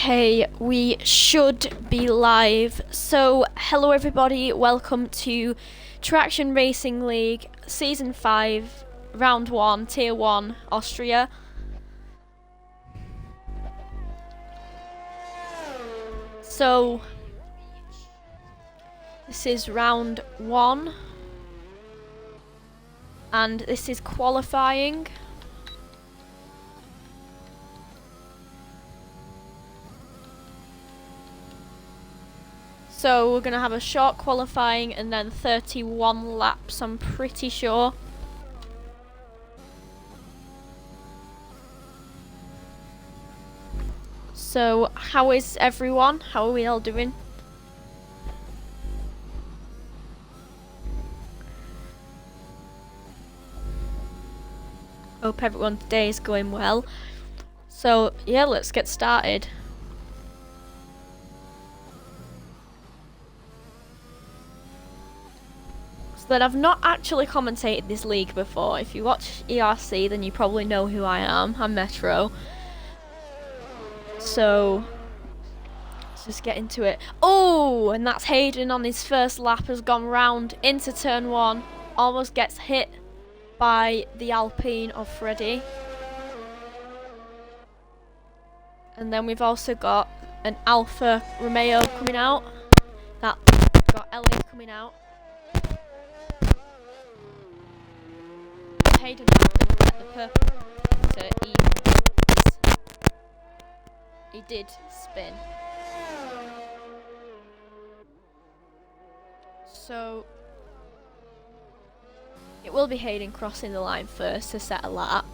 Okay, we should be live. So, hello everybody, welcome to Traction Racing League Season 5, Round 1, Tier 1, Austria. So, this is Round 1, and this is qualifying. So we're going to have a short qualifying and then 31 laps, I'm pretty sure. So how is everyone? How are we all doing? Hope everyone's day is going well. So yeah, let's get started. That I've not actually commentated this league before. If you watch ERC, then you probably know who I am. I'm Metro. So let's just get into it. Oh, and that's Hayden on his first lap, has gone round into turn 1, almost gets hit by the Alpine of Freddie. And then we've also got an Alfa Romeo coming out. That got Ellie coming out. Hayden happened to get the purple, so he did spin. So it will be Hayden crossing the line first to set a lap,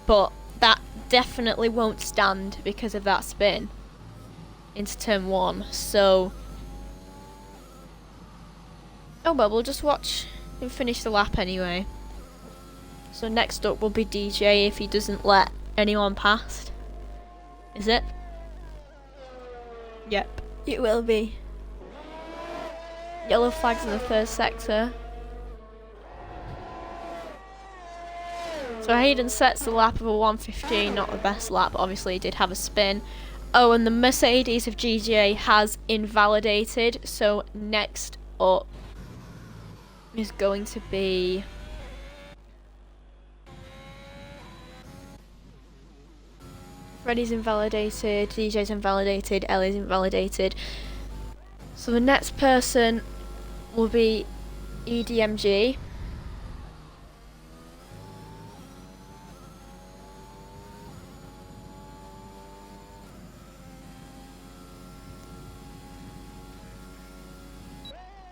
but that definitely won't stand because of that spin into turn 1. So oh well, we'll just watch him finish the lap anyway. So next up will be DJ if he doesn't let anyone past. Is it? Yep, it will be. Yellow flags in the first sector. So Hayden sets the lap of a 1:15, not the best lap, but obviously he did have a spin. Oh, and the Mercedes of GJ has invalidated, so next up is going to be Freddie's invalidated, DJ's invalidated, Ellie's invalidated. So the next person will be EDMG.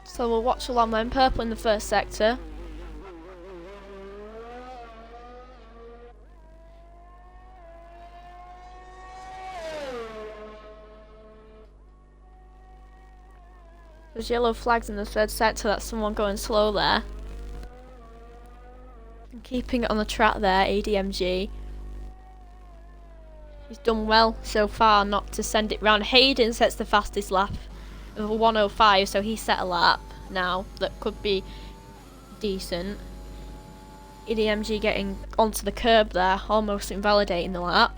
So we'll watch along then. Purple in the first sector. There's yellow flags in the third sector, that's someone going slow there. And keeping it on the track there, ADMG. He's done well so far not to send it round. Hayden sets the fastest lap of a 1:05, so he set a lap now that could be decent. EDMG getting onto the curb there, almost invalidating the lap.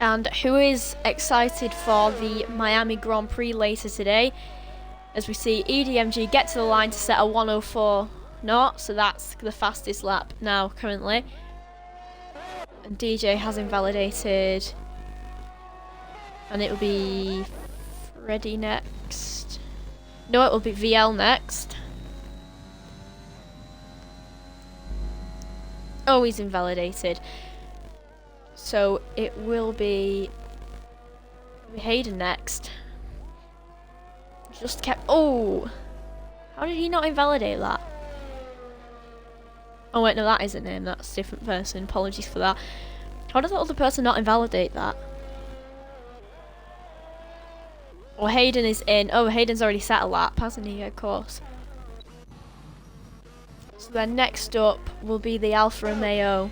And who is excited for the Miami Grand Prix later today? As we see EDMG get to the line to set a 1:04 knot, so that's the fastest lap now currently. And DJ has invalidated. And it will be Freddie next. No, it will be VL next. Oh, he's invalidated. So it will be Hayden next. Just kept. Oh! How did he not invalidate that? Oh wait, no, that isn't him. That's a different person. Apologies for that. How does the other person not invalidate that? Well, Hayden is in. Oh, Hayden's already set a lap, hasn't he? Of course. So then next up will be the Alfa Romeo.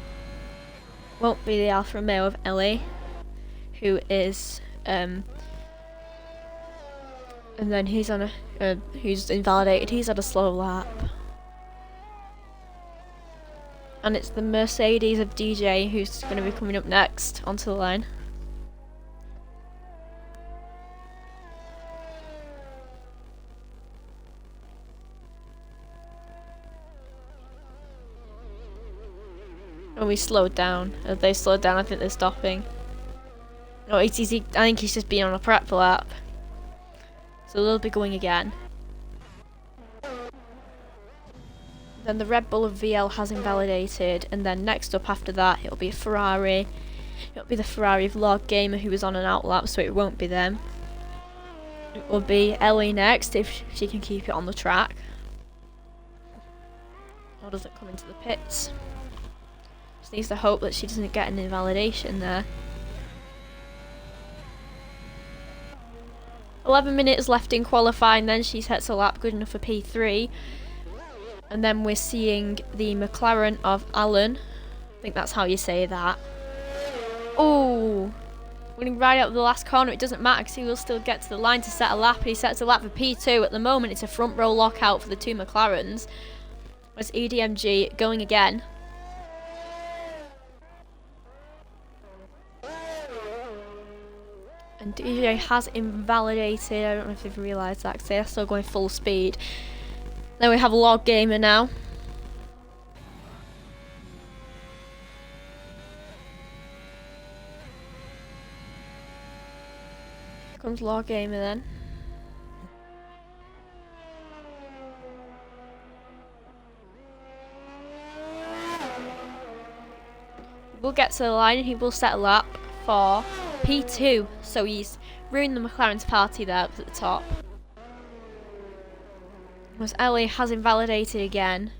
Won't be the Alfa Romeo of Ellie, who is and then he's on a who's invalidated. He's had a slow lap. And it's the Mercedes of DJ who's going to be coming up next onto the line. And we slowed down. Have they slowed down? I think they're stopping. Oh, it's easy. I think he's just been on a prep lap. So they'll be going again. Then the Red Bull of VL has invalidated, and then next up after that it'll be a Ferrari. It'll be the Ferrari of Lord Gamer who was on an outlap, so it won't be them. It will be Ellie next if she can keep it on the track. Or doesn't come into the pits. Just needs to hope that she doesn't get an invalidation there. 11 minutes left in qualifying, then she sets a lap good enough for P3. And then we're seeing the McLaren of Alan. I think that's how you say that. Oh, winning right out of the last corner. It doesn't matter because he will still get to the line to set a lap. And he sets a lap for P2. At the moment, it's a front row lockout for the two McLarens. There's EDMG going again. And DJ has invalidated. I don't know if they've realised that because they are still going full speed. Then we have Lord Gamer now. Here comes Lord Gamer then. We'll get to the line and he will set a lap for P2. So he's ruined the McLaren's party there up at the top. Was Ellie has invalidated again.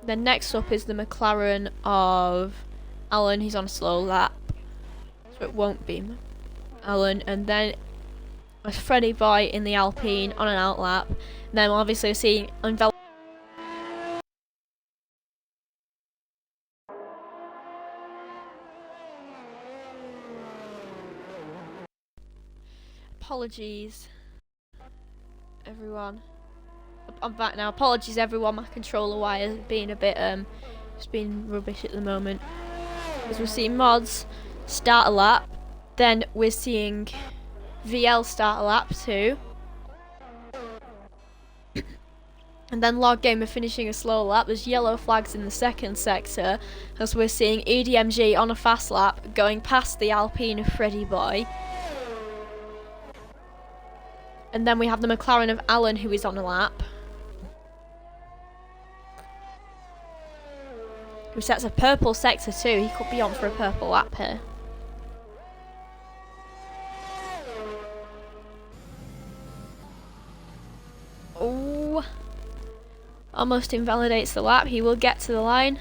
Then next up is the McLaren of Alan. He's on a slow lap, so it won't be Alan. And then was Freddie Boy in the Alpine on an outlap. And then we'll obviously see apologies, everyone. I'm back now. Apologies, everyone. My controller wire is being a bit just being rubbish at the moment. As we're seeing mods start a lap, then we're seeing VL start a lap too, and then Lord Gamer finishing a slow lap. There's yellow flags in the second sector, as we're seeing EDMG on a fast lap going past the Alpine of Freddie Boy. And then we have the McLaren of Alan who is on a lap. Who sets a purple sector too. He could be on for a purple lap here. Oh. Almost invalidates the lap. He will get to the line.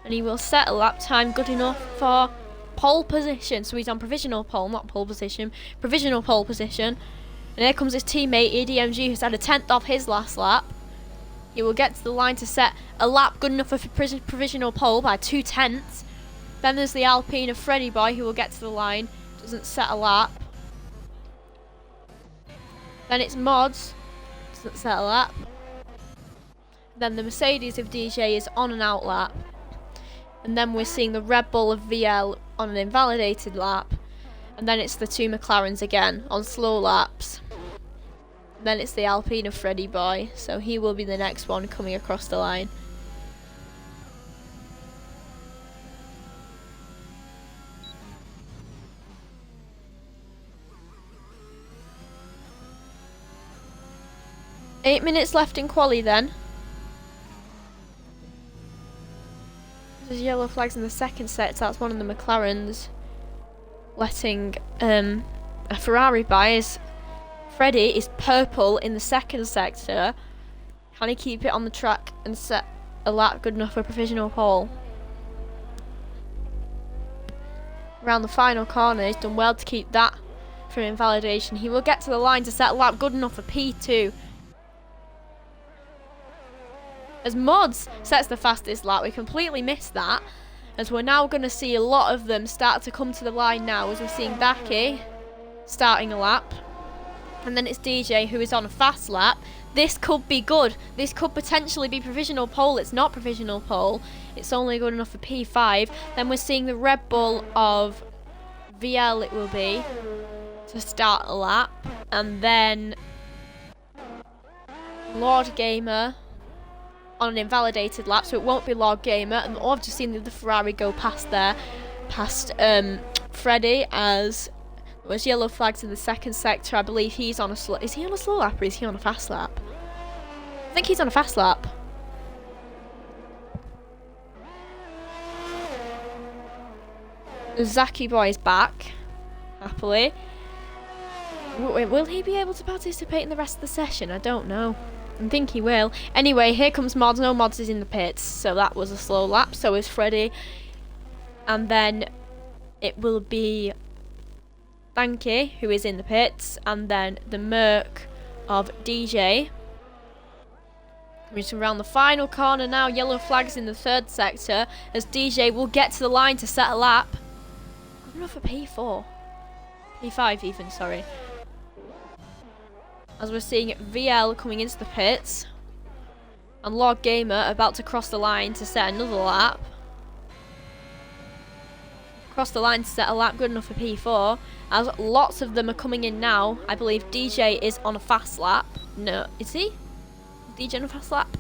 And he will set a lap time good enough for pole position. So he's on provisional pole, not pole position. Provisional pole position. And here comes his teammate, EDMG, who's had a 10th off his last lap. He will get to the line to set a lap good enough for provisional pole by 2/10. Then there's the Alpine of Freddie Boy, who will get to the line, doesn't set a lap. Then it's Mods, doesn't set a lap. Then the Mercedes of DJ is on an out lap. And then we're seeing the Red Bull of VL on an invalidated lap. And then it's the two McLarens again on slow laps. Then it's the Alpine of Freddie Boy, so he will be the next one coming across the line. Eight minutes left in quali then. There's yellow flags in the second set, so that's one of the McLarens letting a Ferrari by. His Freddie is purple in the second sector. Can he keep it on the track and set a lap good enough for a provisional pole? Around the final corner, he's done well to keep that from invalidation. He will get to the line to set a lap good enough for P2. As Mods sets the fastest lap, we completely missed that. As we're now going to see a lot of them start to come to the line now, as we're seeing Baki starting a lap. And then it's DJ who is on a fast lap. this could be good. This could potentially be provisional pole. It's not provisional pole. It's only good enough for P5. Then we're seeing the Red Bull of VL, it will be, to start a lap. And then Lord Gamer on an invalidated lap, so it won't be Lord Gamer. And I've just seen the other Ferrari go past there, past Freddie, as there was yellow flags in the second sector. I believe he's on a slow. Is he on a slow lap or is he on a fast lap? I think he's on a fast lap. Zaki Boy is back, happily. Will he be able to participate in the rest of the session? I don't know. I think he will. Anyway, here comes Mods. No, Mods is in the pits, so that was a slow lap. So is Freddie. And then it will be Thanky, who is in the pits, and then the Merc of DJ. Coming around the final corner now. Yellow flags in the third sector, as DJ will get to the line to set a lap. Good enough for P4. P5 even, sorry. As we're seeing VL coming into the pits. And Lord Gamer about to cross the line to set another lap. Cross the line to set a lap, good enough for P4. As lots of them are coming in now. I believe DJ is on a fast lap. No, is he? DJ on a fast lap?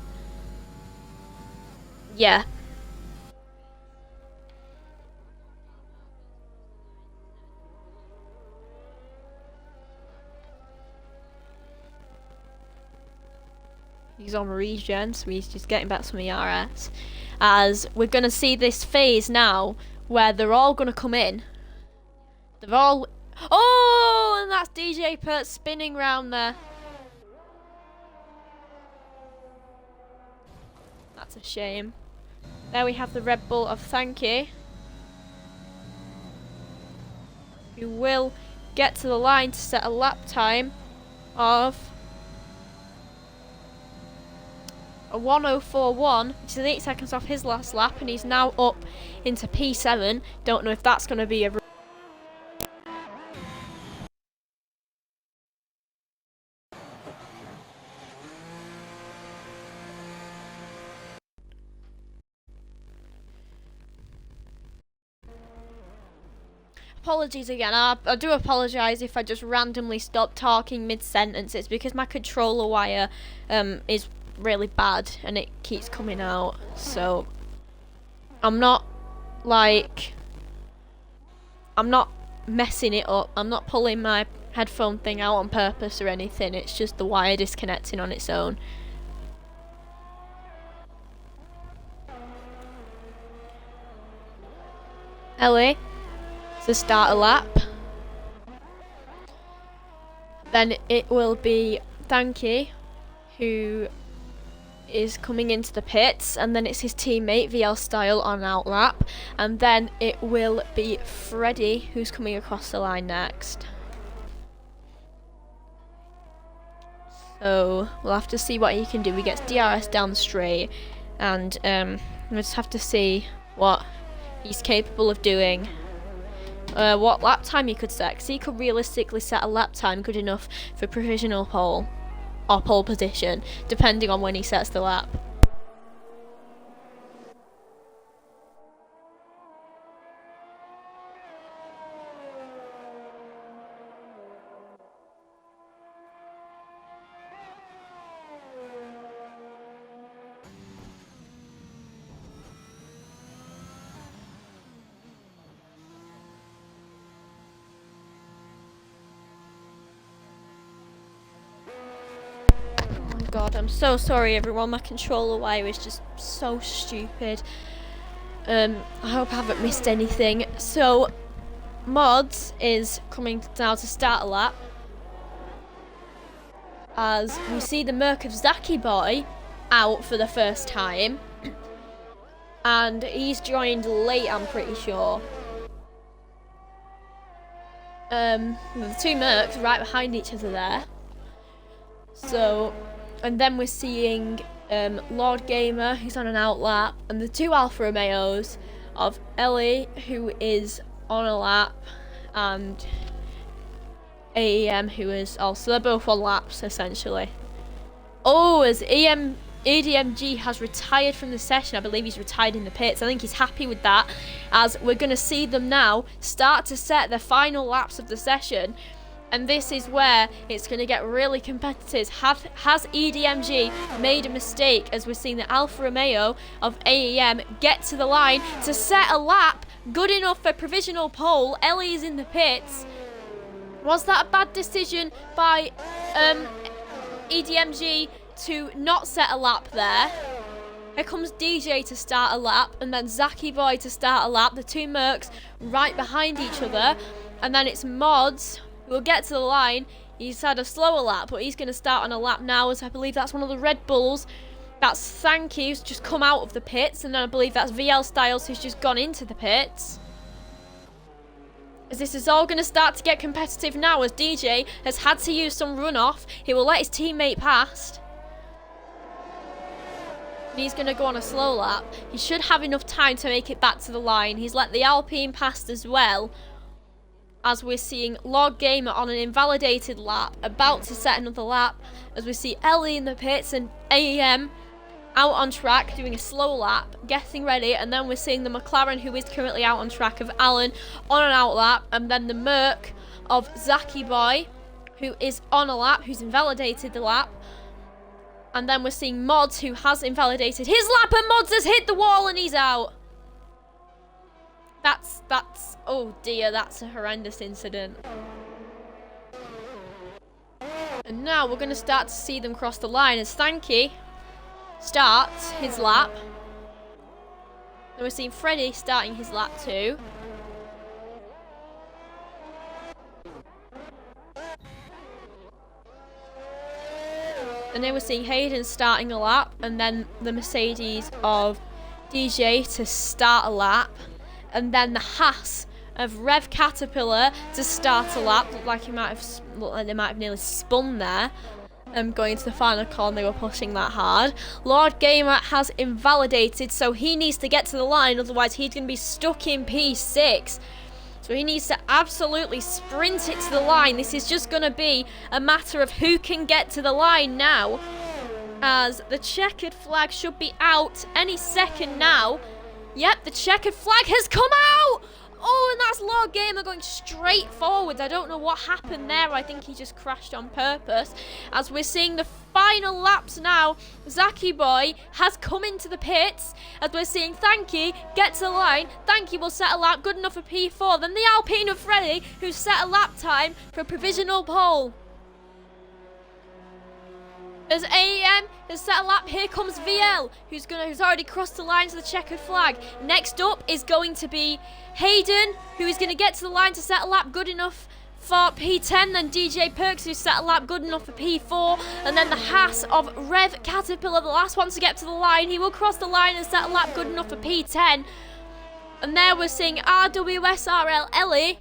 Yeah. He's on regen, so he's just getting back some ERS. As we're going to see this phase now, where they're all going to come in. They're all... Oh, and that's DJ Pert spinning round there. That's a shame. There we have the Red Bull of Thanky, who will get to the line to set a lap time of a 1:04.1, which is 8 seconds off his last lap, and he's now up into P7. Don't know if that's going to be a... Apologies again. I do apologise if I just randomly stop talking mid-sentence. It's because my controller wire is really bad and it keeps coming out, so I'm not messing it up. I'm not pulling my headphone thing out on purpose or anything. It's just the wire disconnecting on its own. Ellie to start a lap, then it will be Thanky who is coming into the pits, and then it's his teammate VL Style on out lap, and then it will be Freddie who's coming across the line next. So we'll have to see what he can do. He gets DRS down the straight, and we'll just have to see what he's capable of doing. What lap time he could set, because he could realistically set a lap time good enough for provisional pole or pole position, depending on when he sets the lap. God, I'm so sorry everyone, my controller wire is just so stupid. I hope I haven't missed anything. So, Mods is coming now to start a lap, as we see the Merc of Zaki Boy out for the first time, and he's joined late, I'm pretty sure. The two Mercs right behind each other there. So, and then we're seeing Lord Gamer, who's on an out lap, and the two Alfa Romeos of Ellie, who is on a lap, and AEM, who is also, they're both on laps essentially. Oh, as EDMG has retired from the session. I believe he's retired in the pits. I think he's happy with that, as we're going to see them now start to set their final laps of the session. And this is where it's going to get really competitive. Has EDMG made a mistake, as we're seeing the Alfa Romeo of AEM get to the line to set a lap good enough for provisional pole? Ellie is in the pits. Was that a bad decision by EDMG to not set a lap there? Here comes DJ to start a lap, and then Zaki Boy to start a lap. The two Mercs right behind each other. And then it's Mods who will get to the line. He's had a slower lap, but he's going to start on a lap now, as I believe that's one of the Red Bulls. That's Thanky, who's just come out of the pits, and then I believe that's VL Styles, who's just gone into the pits. As this is all going to start to get competitive now, as DJ has had to use some runoff. He will let his teammate past. He's going to go on a slow lap. He should have enough time to make it back to the line. He's let the Alpine past as well, as we're seeing Lord Gamer on an invalidated lap, about to set another lap, as we see Ellie in the pits and AEM out on track doing a slow lap, getting ready. And then we're seeing the McLaren, who is currently out on track, of Alan on an out lap, and then the Merc of Zaki Boy, who is on a lap, who's invalidated the lap. And then we're seeing Mods, who has invalidated his lap, and Mods has hit the wall and he's out. That's, oh dear, that's a horrendous incident. And now we're going to start to see them cross the line, as Thanky starts his lap. And we're seeing Freddie starting his lap too. And then we're seeing Hayden starting a lap, and then the Mercedes of DJ to start a lap. And then the Haas of Rev Caterpillar to start a lap. Looked like they might have nearly spun there. Going into the final corner, they were pushing that hard. Lord Gamer has invalidated, so he needs to get to the line, otherwise he's going to be stuck in P6. So he needs to absolutely sprint it to the line. This is just going to be a matter of who can get to the line now, as the checkered flag should be out any second now. Yep, the checkered flag has come out! Oh, and that's Lord Gamer going straight forward. I don't know what happened there. I think he just crashed on purpose. As we're seeing the final laps now, Zaki Boy has come into the pits. As we're seeing Thanky get to the line. Thanky will set a lap good enough for P4. Then the Alpine of Freddy, who set a lap time for a provisional pole. As AEM has set a lap, here comes VL, who's already crossed the line to the checkered flag. Next up is going to be Hayden, who is going to get to the line to set a lap good enough for P10. Then DJ Perks, who set a lap good enough for P4. And then the Haas of Rev Caterpillar, the last one to get to the line. He will cross the line and set a lap good enough for P10. And there we're seeing RWSRL Ellie,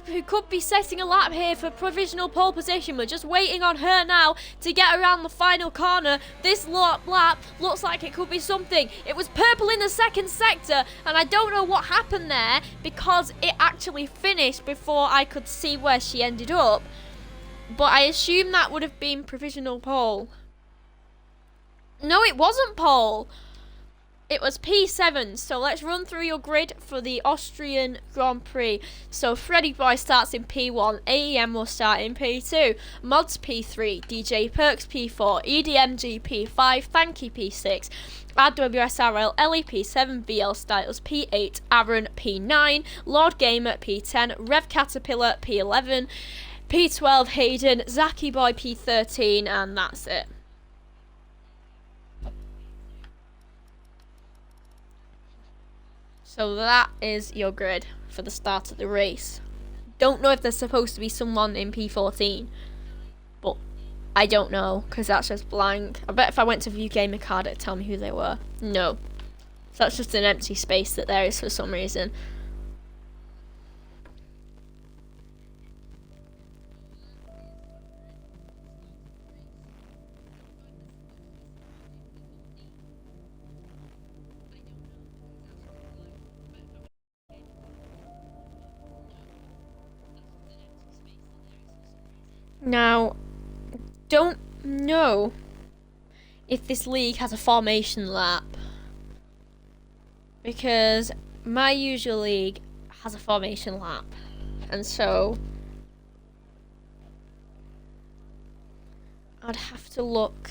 who could be setting a lap here for provisional pole position. We're just waiting on her now to get around the final corner. This lap looks like it could be something. It was purple in the second sector, and I don't know what happened there, because it actually finished before I could see where she ended up. But I assume that would have been provisional pole. No, it wasn't pole. It was P7, so let's run through your grid for the Austrian Grand Prix. So Freddy Boy starts in P1, AEM will start in P2, Mods P3, DJ Perks P4, EDMG P5, Thanky P6, RWSRL Ellie P7, VL Styles P8, Aaron P9, Lord Gamer P10, Rev Caterpillar P11, P12 Hayden, Zaki Boy P13, and that's it. So that is your grid for the start of the race. Don't know if there's supposed to be someone in P14, but I don't know, because that's just blank. I bet if I went to view gamer card, it'd tell me who they were. No. So that's just an empty space that there is for some reason. Now, don't know if this league has a formation lap, because my usual league has a formation lap, and so I'd have to look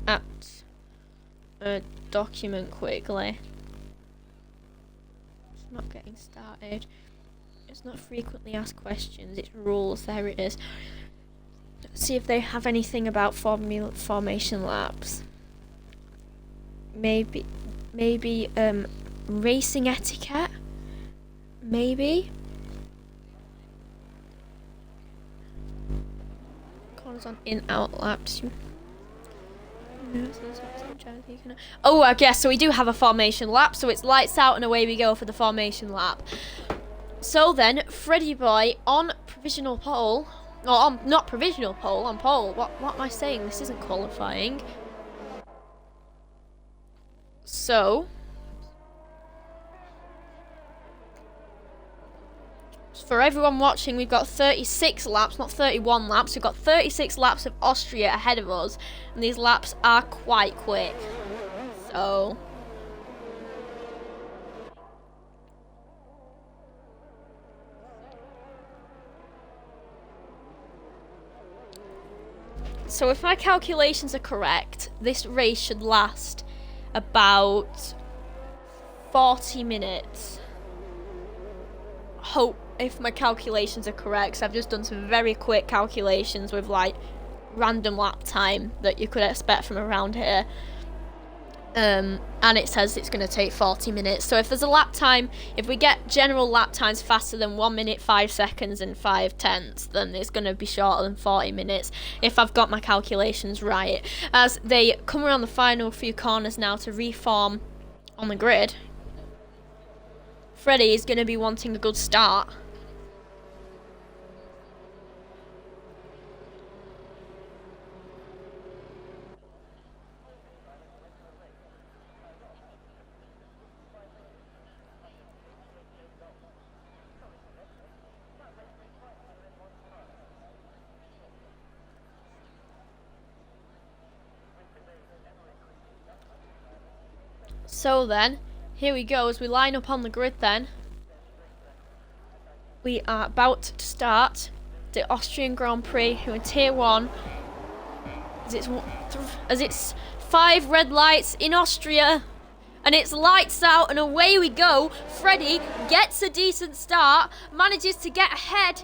at a document quickly. It's not getting started. It's not frequently asked questions, it's rules. There it is. Let's see if they have anything about formation laps. Maybe racing etiquette? Maybe? Corners on in-out laps. Oh, I guess so. We do have a formation lap, so it's lights out and away we go for the formation lap. So then, Freddy Boy on provisional pole, or on not provisional pole, on pole. What am I saying? This isn't qualifying. So for everyone watching, we've got 36 laps, not 31 laps. We've got 36 laps of Austria ahead of us, and these laps are quite quick. So if my calculations are correct, this race should last about 40 minutes. Hope if my calculations are correct, so I've just done some very quick calculations with like random lap time that you could expect from around here. And it says it's going to take 40 minutes. So if there's a lap time, if we get general lap times faster than 1 minute, 5 seconds and 5/10, then it's going to be shorter than 40 minutes if I've got my calculations right. As they come around the final few corners now to reform on the grid, Freddy is going to be wanting a good start. So then, here we go as we line up on the grid then. We are about to start the Austrian Grand Prix, who in Tier 1, as it's 5 red lights in Austria, and it's lights out and away we go. Freddy gets a decent start, manages to get ahead,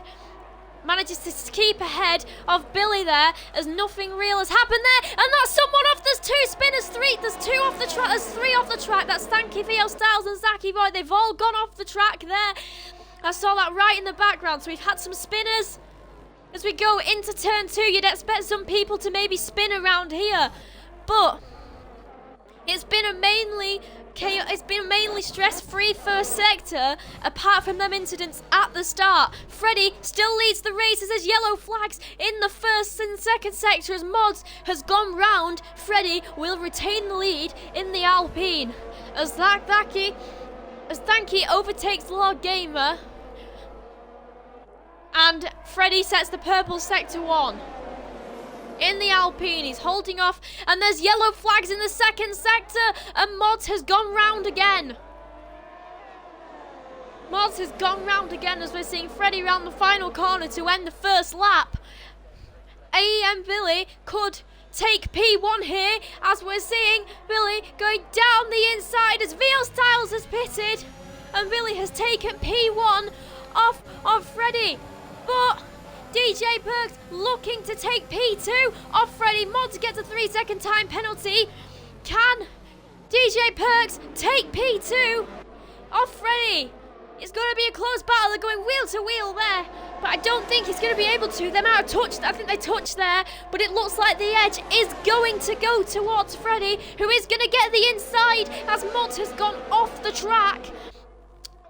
manages to keep ahead of Billy there, as nothing real has happened there, and that's someone off. There's 2 spinners, 3, there's 2 off the track, there's 3 off the track. That's Stanky, VL Styles and Zaki Boy. They've all gone off the track there. I saw that right in the background. So we've had some spinners. As we go into turn 2, you'd expect some people to maybe spin around here, but it's been a mainly stress-free first sector, apart from them incidents at the start. Freddy still leads the race as there's yellow flags in the first and second sector as Mods has gone round. Freddy will retain the lead in the Alpine as Thanky overtakes Lord Gamer, and Freddy sets the purple sector 1. In the Alpine, he's holding off, and there's yellow flags in the second sector, and Mods has gone round again. Mods has gone round again as we're seeing Freddy round the final corner to end the first lap. AEM Billy could take P1 here, as we're seeing Billy going down the inside as VL Styles has pitted, and Billy has taken P1 off of Freddy, but DJ Perks looking to take P2 off Freddy. Mods gets a 3-second time penalty. Can DJ Perks take P2 off Freddy? It's going to be a close battle. They're going wheel to wheel there, but I don't think he's going to be able to. They might have touched. I think they touched there, but it looks like the edge is going to go towards Freddy, who is going to get the inside as Mods has gone off the track.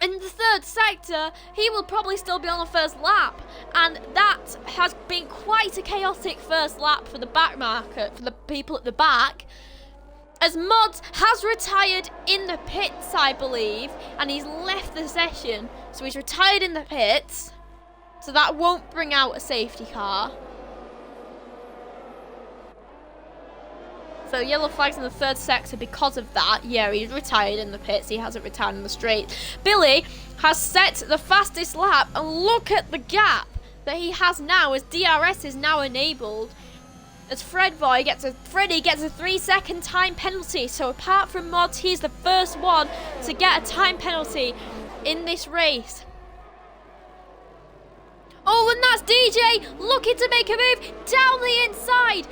In the third sector, he will probably still be on the first lap, and that has been quite a chaotic first lap for the back market, for the people at the back, as Mods has retired in the pits, I believe, and he's left the session. So he's retired in the pits, so that won't bring out a safety car. So yellow flags in the third sector because of that. Yeah, he's retired in the pits. He hasn't retired in the straight. Billy has set the fastest lap, and look at the gap that he has now as DRS is now enabled. As Freddie gets a 3-second time penalty. So apart from Mods, he's the first one to get a time penalty in this race. Oh, and that's DJ looking to make a move down the inside.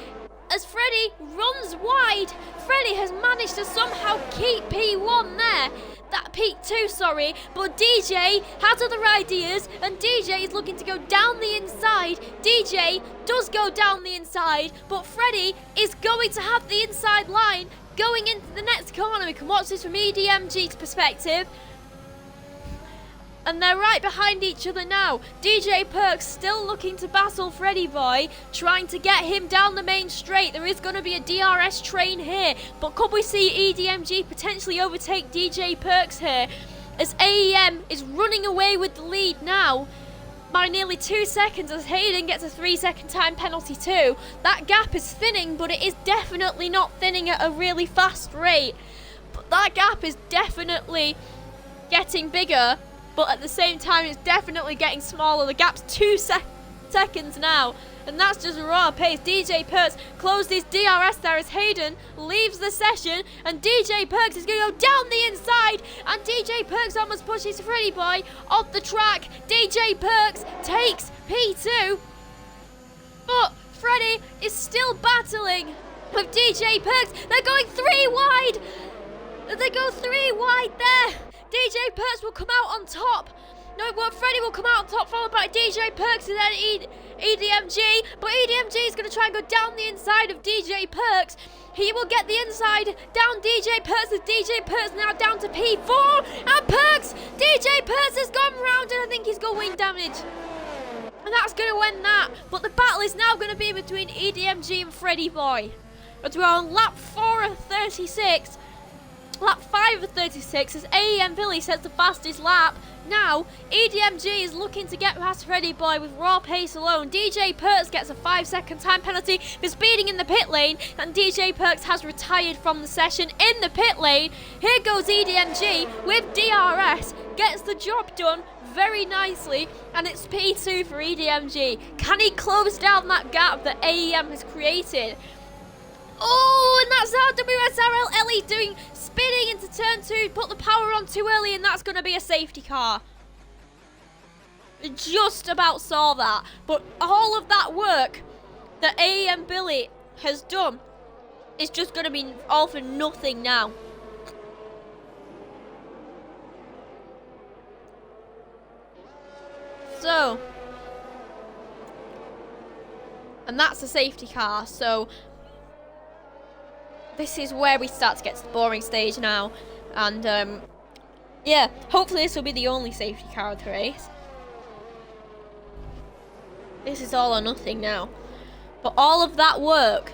As Freddie runs wide, Freddie has managed to somehow keep P1 there. That P2, sorry, but DJ has other ideas, and DJ is looking to go down the inside. DJ does go down the inside, but Freddie is going to have the inside line going into the next corner. We can watch this from EDMG's perspective. And they're right behind each other now. DJ Perks still looking to battle Freddie Boy, trying to get him down the main straight. There is going to be a DRS train here, but could we see EDMG potentially overtake DJ Perks here, as AEM is running away with the lead now by nearly 2 seconds, as Hayden gets a 3-second time penalty too. That gap is thinning, but it is definitely not thinning at a really fast rate. But that gap is definitely getting bigger, but at the same time it's definitely getting smaller. The gap's 2 seconds now, and that's just raw pace. DJ Perks closed his DRS there as Hayden leaves the session, and DJ Perks is going to go down the inside, and DJ Perks almost pushes Freddie Boy off the track. DJ Perks takes P2, but Freddie is still battling with DJ Perks. They're going 3 wide. They go 3 wide there. DJ Perks will come out on top. No, but Freddie will come out on top, followed by DJ Perks and then EDMG. But EDMG is going to try and go down the inside of DJ Perks. He will get the inside down DJ Perks, as DJ Perks now down to P4. And Perks, DJ Perks has gone round, and I think he's got wing damage. And that's going to end that. But the battle is now going to be between EDMG and Freddie Boy. As we're on lap 4 of 36. Lap 5 of 36 as AEM Billy sets the fastest lap. Now, EDMG is looking to get past Freddie Boy with raw pace alone. DJ Perks gets a 5-second time penalty for speeding in the pit lane, and DJ Perks has retired from the session in the pit lane. Here goes EDMG with DRS, gets the job done very nicely, and it's P2 for EDMG. Can he close down that gap that AEM has created? Oh, and that's our WSRL Ellie doing spinning into turn 2, put the power on too early, and that's going to be a safety car. Just about saw that, but all of that work that AEM Billy has done is just going to be all for nothing now. So, and that's a safety car, so this is where we start to get to the boring stage now, and yeah, hopefully this will be the only safety car of the race. This is all or nothing now, but all of that work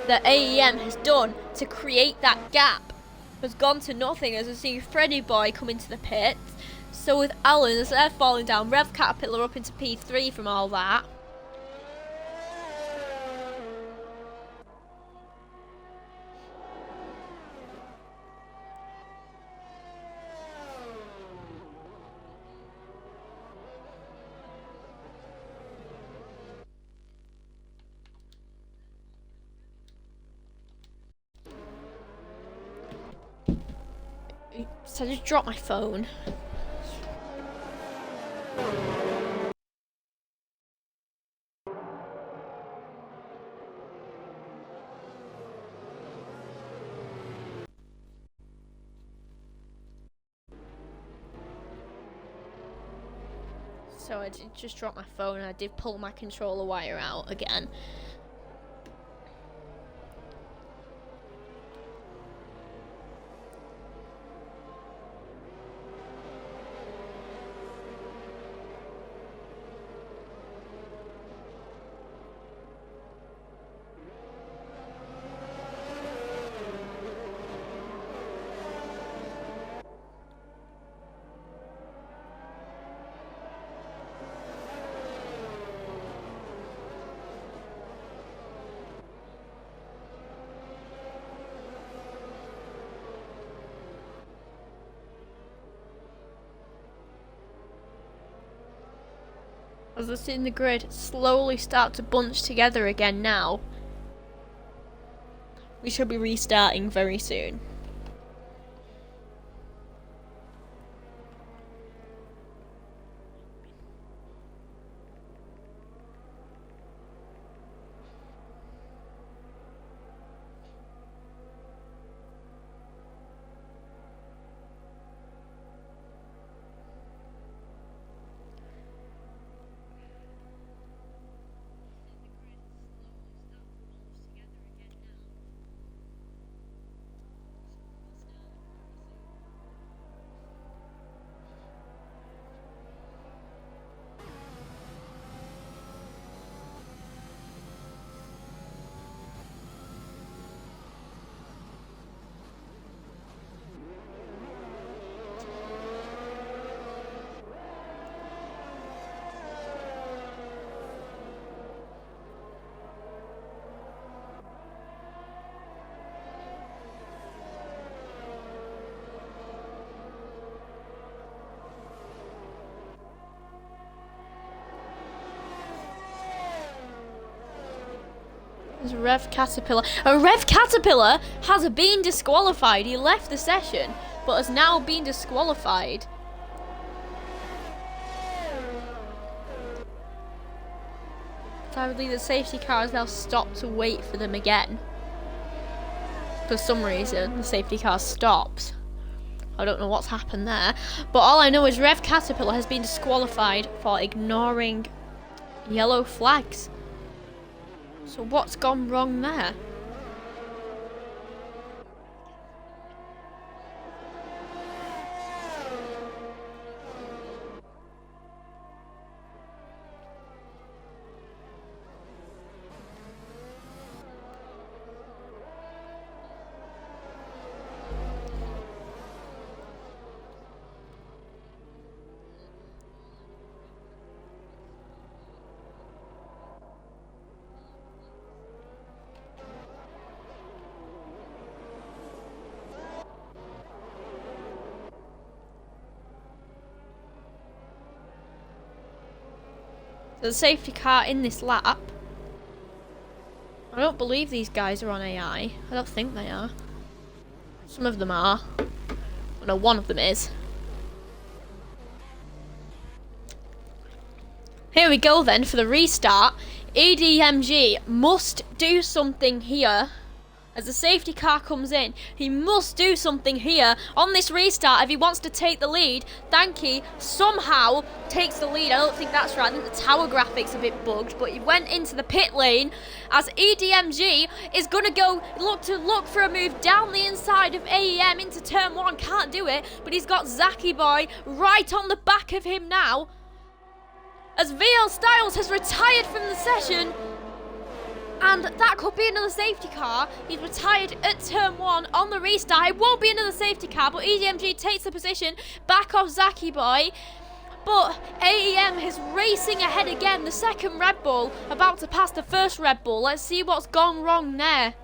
that AEM has done to create that gap has gone to nothing, as we see Freddie Boy come into the pits. So with Alan, as they're falling down, Rev Caterpillar up into P3 from all that. So I just dropped my phone. So I did just drop my phone, and I did pull my controller wire out again. as we're seeing the grid slowly start to bunch together again now. We should be restarting very soon. There's Rev Caterpillar. And Rev Caterpillar has been disqualified. He left the session, but has now been disqualified. Sadly, the safety car has now stopped to wait for them again. For some reason, the safety car stops. I don't know what's happened there. But all I know is Rev Caterpillar has been disqualified for ignoring yellow flags. So what's gone wrong there? The safety car in this lap. I don't believe these guys are on AI. I don't think they are. Some of them are. Well, no, one of them is. Here we go then for the restart. EDMG must do something here. As the safety car comes in, he must do something here on this restart if he wants to take the lead. Danke somehow takes the lead. I don't think that's right. I think the tower graphic's a bit bugged, but he went into the pit lane as EDMG is going to go look for a move down the inside of AEM into turn 1. Can't do it, but he's got Zaki Boy right on the back of him now. As VL Styles has retired from the session. And that could be another safety car. He's retired at turn 1 on the restart. It won't be another safety car, but EDMG takes the position back off Zaki Boy. But AEM is racing ahead again. The second Red Bull about to pass the first Red Bull. Let's see what's gone wrong there.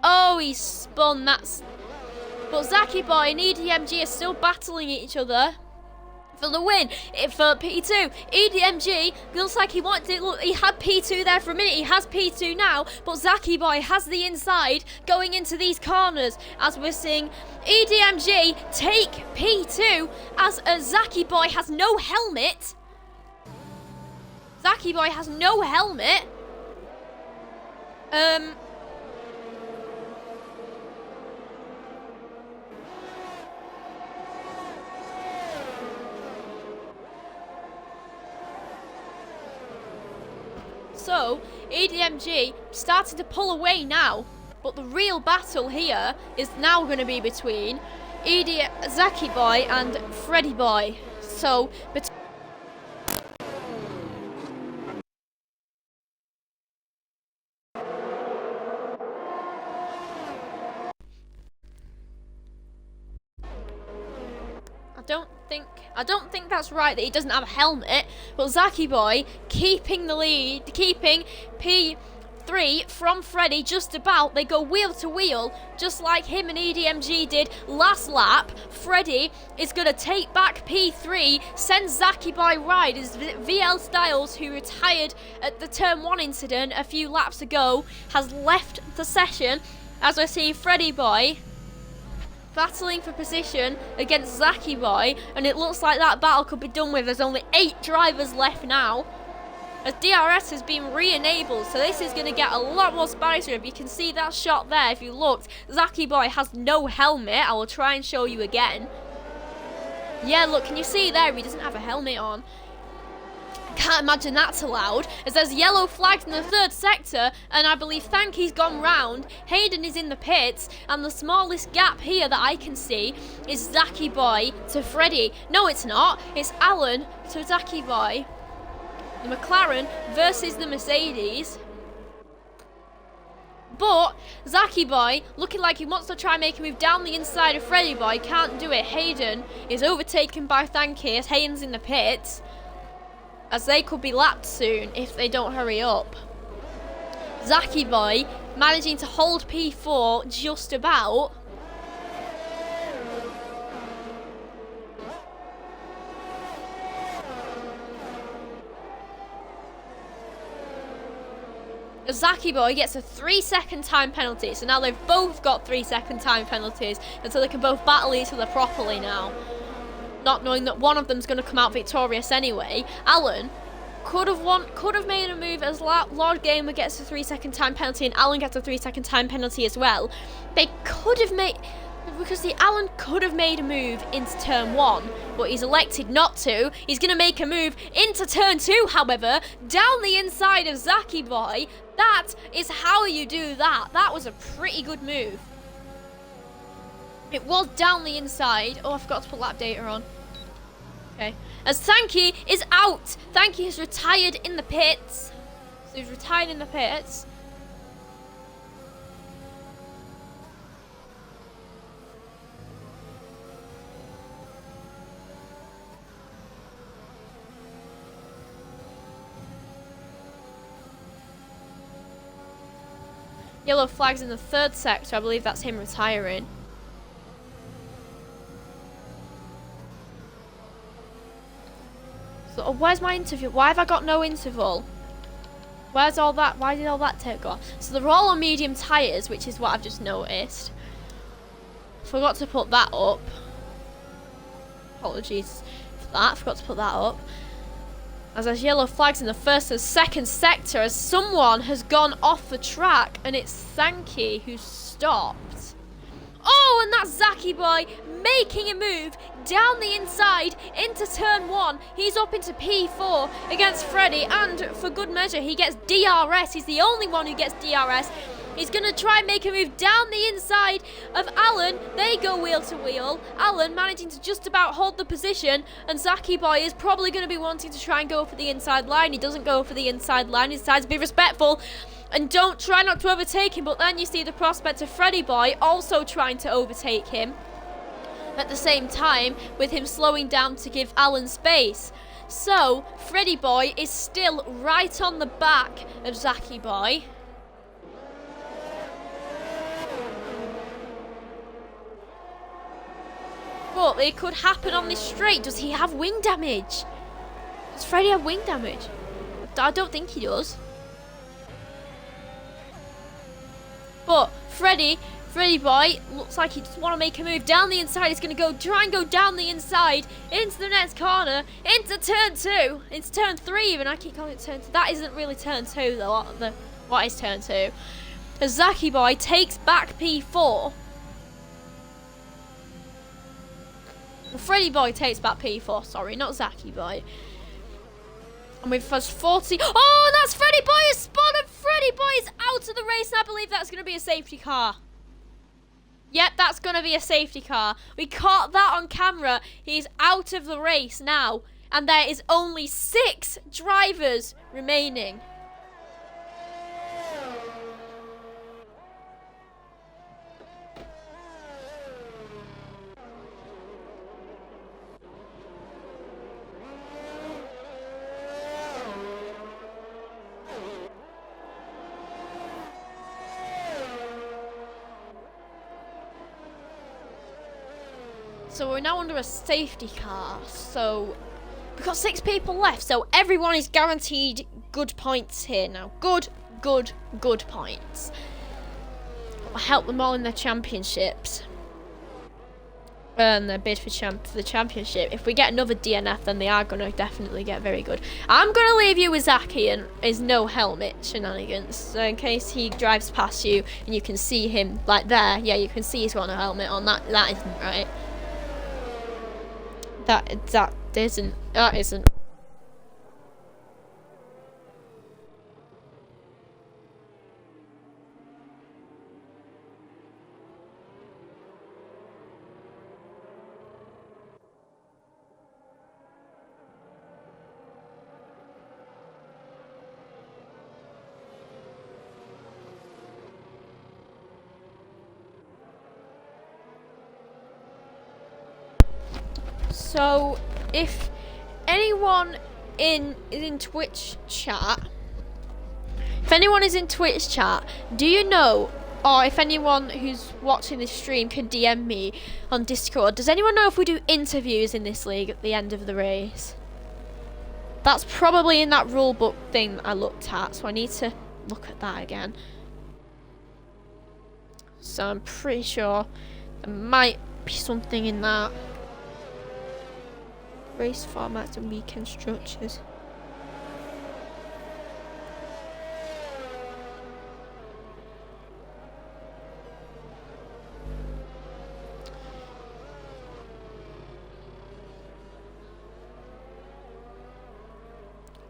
Oh, he's spun. But Zaki Boy and EDMG are still battling each other for the win for P2. EDMG looks like he had P2 there for a minute. He has P2 now, but Zaki Boy has the inside going into these corners as we're seeing EDMG take P2 as Zaki Boy has no helmet. Zaki Boy has no helmet. So, EDMG starting to pull away now, but the real battle here is now going to be between Zaki Boy and Freddy Boy. So, I don't think that's right that he doesn't have a helmet, but Zaki Boy keeping the lead, keeping P2 3 from Freddie, just about. They go wheel to wheel, just like him and EDMG did last lap. Freddie is going to take back P3, send Zaki by ride as VL Styles, who retired at the Turn 1 incident a few laps ago, has left the session, as I see Freddie Boy battling for position against Zaki Boy, and it looks like that battle could be done with. There's only 8 drivers left now, as DRS has been re-enabled, so this is going to get a lot more spicier. If you can see that shot there, if you looked, Zaki Boy has no helmet. I will try and show you again. Yeah, look, can you see there? He doesn't have a helmet on. Can't imagine that's allowed, as there's yellow flags in the 3rd sector, and I believe Thanky's gone round, Hayden is in the pits, and the smallest gap here that I can see is Zaki Boy to Freddie. No, it's not. It's Alan to Zaki Boy. The McLaren versus the Mercedes. But Zaki Boy, looking like he wants to try and make a move down the inside of Freddie Boy, can't do it. Hayden is overtaken by Thanky as Hayden's in the pits, as they could be lapped soon if they don't hurry up. Zaki Boy managing to hold P4 just about. Zaki Boy gets a 3-second time penalty, so now they've both got 3-second time penalties, and so they can both battle each other properly now, not knowing that one of them's going to come out victorious anyway. Alan could have made a move as Lord Gamer gets a 3-second time penalty and Alan gets a 3-second time penalty as well. They could have made, because Alan could have made a move into turn 1, but he's elected not to. He's going to make a move into turn 2, however, down the inside of Zaki Boy. That is how you do that. That was a pretty good move. It was down the inside. Oh, I forgot to put lap data on. Okay. As Thanky is out. Thanky has retired in the pits. So he's retired in the pits. Yellow flags in the 3rd sector. I believe that's him retiring. So, oh, where's my interval? Why have I got no interval? Where's all that? Why did all that take off? So they're all on medium tyres, which is what I've just noticed. Forgot to put that up. Apologies for that. Forgot to put that up. As there's yellow flags in the 1st and 2nd sector, as someone has gone off the track, and it's Thanky who stopped. Oh, and that's Zaki Boy making a move down the inside into turn 1. He's up into P4 against Freddie, and for good measure, he gets DRS. He's the only one who gets DRS. He's going to try and make a move down the inside of Alan. They go wheel to wheel. Alan managing to just about hold the position, and Zaki Boy is probably going to be wanting to try and go for the inside line. He doesn't go for the inside line. He decides to be respectful and try not to overtake him, but then you see the prospect of Freddie Boy also trying to overtake him at the same time, with him slowing down to give Alan space. So Freddie Boy is still right on the back of Zaki Boy. But it could happen on this straight. Does he have wing damage? Does Freddie have wing damage? I don't think he does. But Freddie Boy looks like he just want to make a move down the inside. He's going to try and go down the inside into the next corner, into turn 2, into turn 3 even. I keep calling it turn 2. That isn't really turn 2 though. What is turn 2? As Zaki Boy takes back P4. Freddie Boy takes back P4, sorry, not Zaki Boy. And we've first 40. Oh, that's Freddie Boy has spotted. Freddie Boy is out of the race, and I believe that's going to be a safety car. Yep, that's going to be a safety car. We caught that on camera. He's out of the race now, and there is only 6 drivers remaining. So we're now under a safety car. So we've got 6 people left. So everyone is guaranteed good points here now. Good points. I'll help them all in their championships. And their bid for the championship. If we get another DNF, then they are going to definitely get very good. I'm going to leave you with Zaki and his no helmet shenanigans. So in case he drives past you and you can see him like there. Yeah, you can see he's got no helmet on. That isn't right. That isn't. So, if anyone is in Twitch chat, do you know, or if anyone who's watching this stream can DM me on Discord, does anyone know if we do interviews in this league at the end of the race? That's probably in that rule book thing I looked at, so I need to look at that again. So I'm pretty sure there might be something in that. Race formats and weekend structures.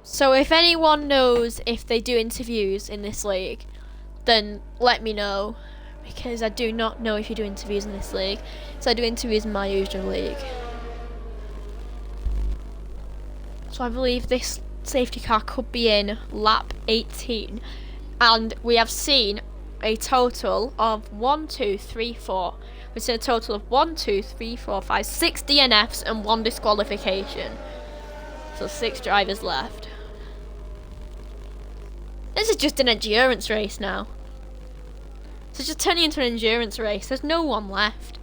So if anyone knows if they do interviews in this league, then let me know, because I do not know if you do interviews in this league. So I do interviews in my usual league. So I believe this safety car could be in lap 18. And we have seen a total of 1, 2, 3, 4. We've seen a total of 1, 2, 3, 4, 5, 6 DNFs and 1 disqualification. So 6 drivers left. This is just an endurance race now. So it's just turning into an endurance race. There's no one left.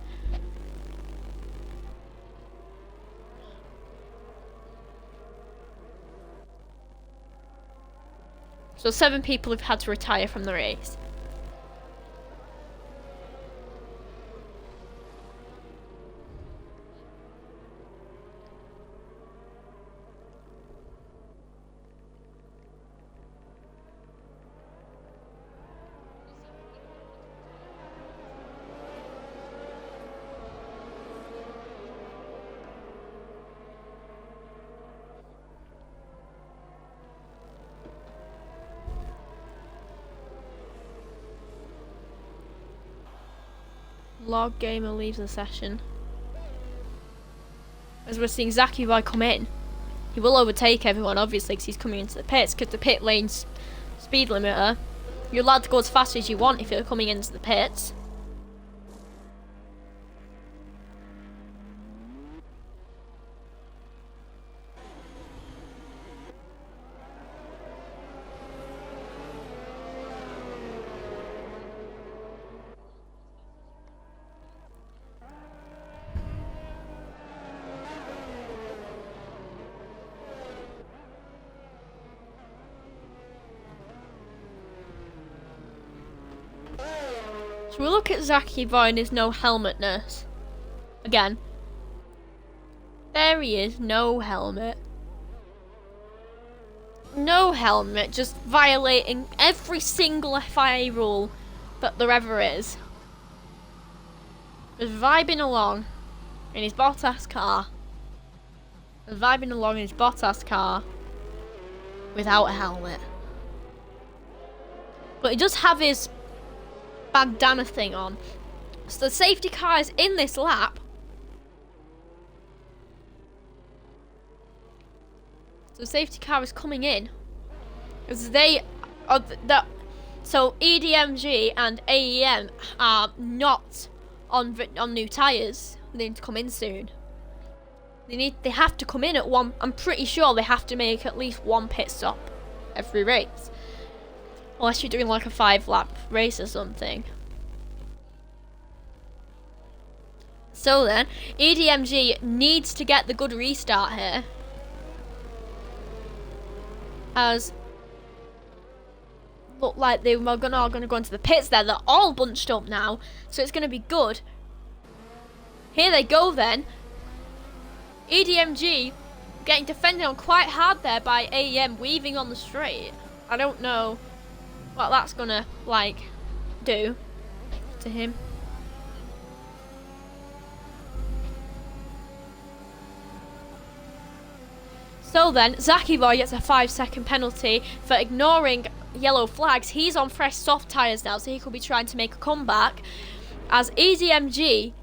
So 7 people have had to retire from the race. Log gamer leaves the session. As we're seeing Zaki Boy come in, he will overtake everyone obviously because he's coming into the pits, because the pit lane's speed limiter. You're allowed to go as fast as you want if you're coming into the pits. So we look at Zaki Boy and his no helmetness. Again. There he is, no helmet. No helmet, just violating every single FIA rule that there ever is. Just vibing along in his Bottas car. Just vibing along in his Bottas car without a helmet. But he does have his bandana thing on. So the safety car is in this lap. So the safety car is coming in. Because they are so EDMG and AEM are not on new tyres. They need to come in soon. They have to come in at one. I'm pretty sure they have to make at least one pit stop every race. Unless you're doing like a 5-lap race or something. So then, EDMG needs to get the good restart here. As look like they were gonna go into the pits there. They're all bunched up now, so it's gonna be good. Here they go then. EDMG getting defended on quite hard there by AEM, weaving on the straight. I don't know what that's gonna like do to him. So then, Zaki Boy gets a 5-second penalty for ignoring yellow flags. He's on fresh soft tyres now, so he could be trying to make a comeback. As EDMG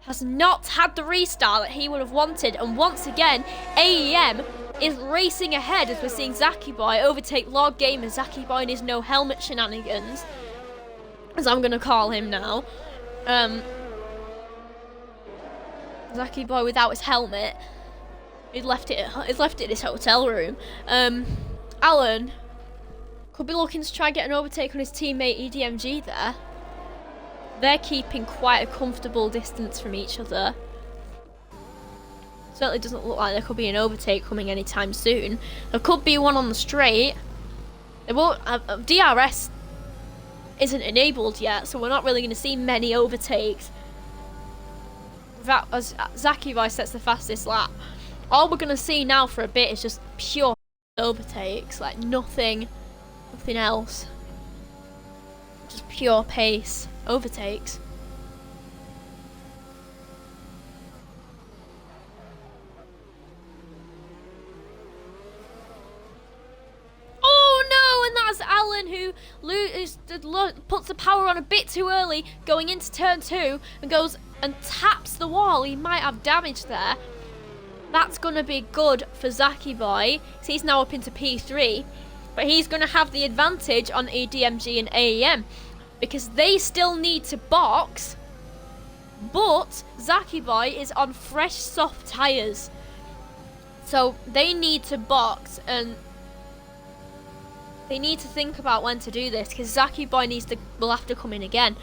has not had the restart that he would have wanted, and once again, AEM is racing ahead as we're seeing Zaki Boy overtake Lord Gamer. Zaki Boy and his no helmet shenanigans, as I'm going to call him now. Zaki Boy without his helmet. He's left it in his hotel room. Alan could be looking to try and get an overtake on his teammate EDMG there. They're keeping quite a comfortable distance from each other. Certainly doesn't look like there could be an overtake coming anytime soon. There could be one on the straight. There won't. DRS isn't enabled yet, so we're not really going to see many overtakes. That as Zaki Boy sets the fastest lap. All we're going to see now for a bit is just pure overtakes, like nothing else. Just pure pace overtakes. Oh no, and that's Alan who puts the power on a bit too early going into turn 2 and goes and taps the wall. He might have damage there. That's going to be good for Zaki Boy. So he's now up into P3. But he's going to have the advantage on EDMG and AEM. Because they still need to box. But Zaki Boy is on fresh soft tyres. So they need to box. And they need to think about when to do this. Because Zaki Boy will have to come in again.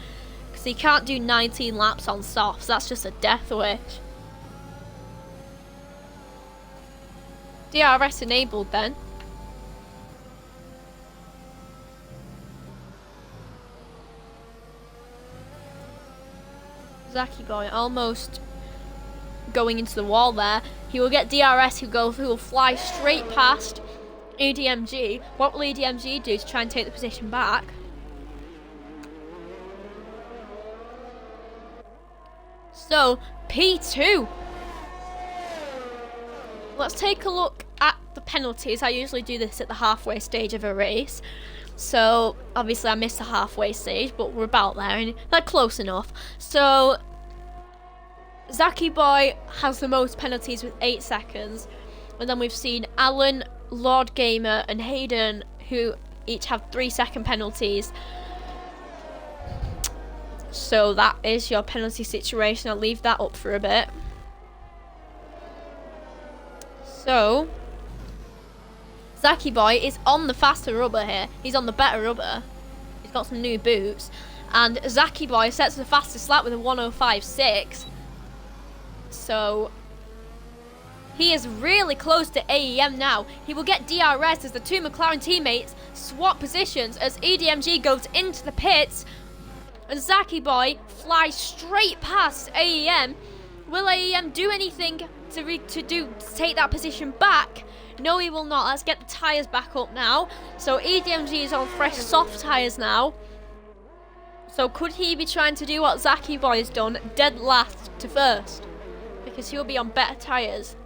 Because he can't do 19 laps on softs. That's just a death wish. DRS enabled then. Zaki Boy almost going into the wall there. He will get DRS who will fly straight past EDMG. What will EDMG do to try and take the position back? So, P2. Let's take a look at the penalties. I usually do this at the halfway stage of a race. So, obviously I missed the halfway stage, but we're about there, and they're close enough. So, Zaki Boy has the most penalties with 8 seconds. And then we've seen Alan, Lord Gamer, and Hayden, who each have 3-second penalties. So that is your penalty situation. I'll leave that up for a bit. So, Zaki Boy is on the faster rubber here. He's on the better rubber. He's got some new boots. And Zaki Boy sets the fastest lap with a 1:05.6. So, he is really close to AEM now. He will get DRS as the two McLaren teammates swap positions as EDMG goes into the pits. And Zaki Boy flies straight past AEM. Will AEM do anything to take that position back? No, he will not. Let's get the tyres back up now. So EDMG is on fresh soft tyres now. So could he be trying to do what Zaki Boy has done, dead last to first? Because he'll be on better tyres.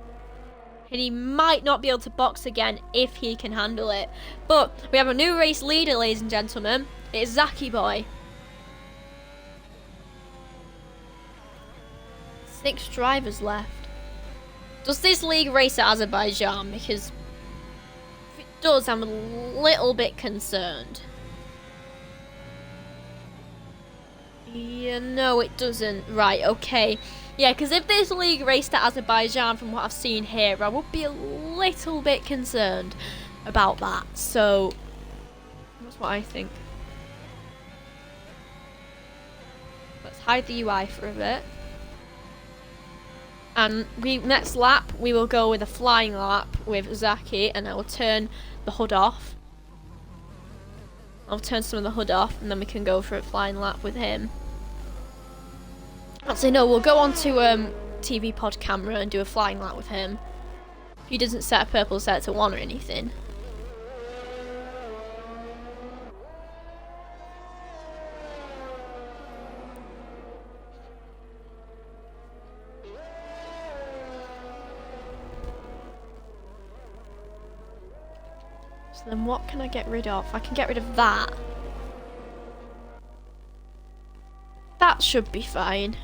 And he might not be able to box again if he can handle it. But we have a new race leader, ladies and gentlemen. It's Zaki Boy. 6 drivers left. Does this league race at Azerbaijan? Because if it does, I'm a little bit concerned. Yeah, no, it doesn't. Right, okay. Yeah, because if this league raced at Azerbaijan, from what I've seen here, I would be a little bit concerned about that. So, that's what I think. Let's hide the UI for a bit. And next lap we will go with a flying lap with Zaki, and I will turn the hood off. I'll turn some of the hood off, and then we can go for a flying lap with him. Actually, no, we'll go on to TV pod camera and do a flying lap with him. He doesn't set a purple set to 1 or anything. So then what can I get rid of? I can get rid of that. That should be fine.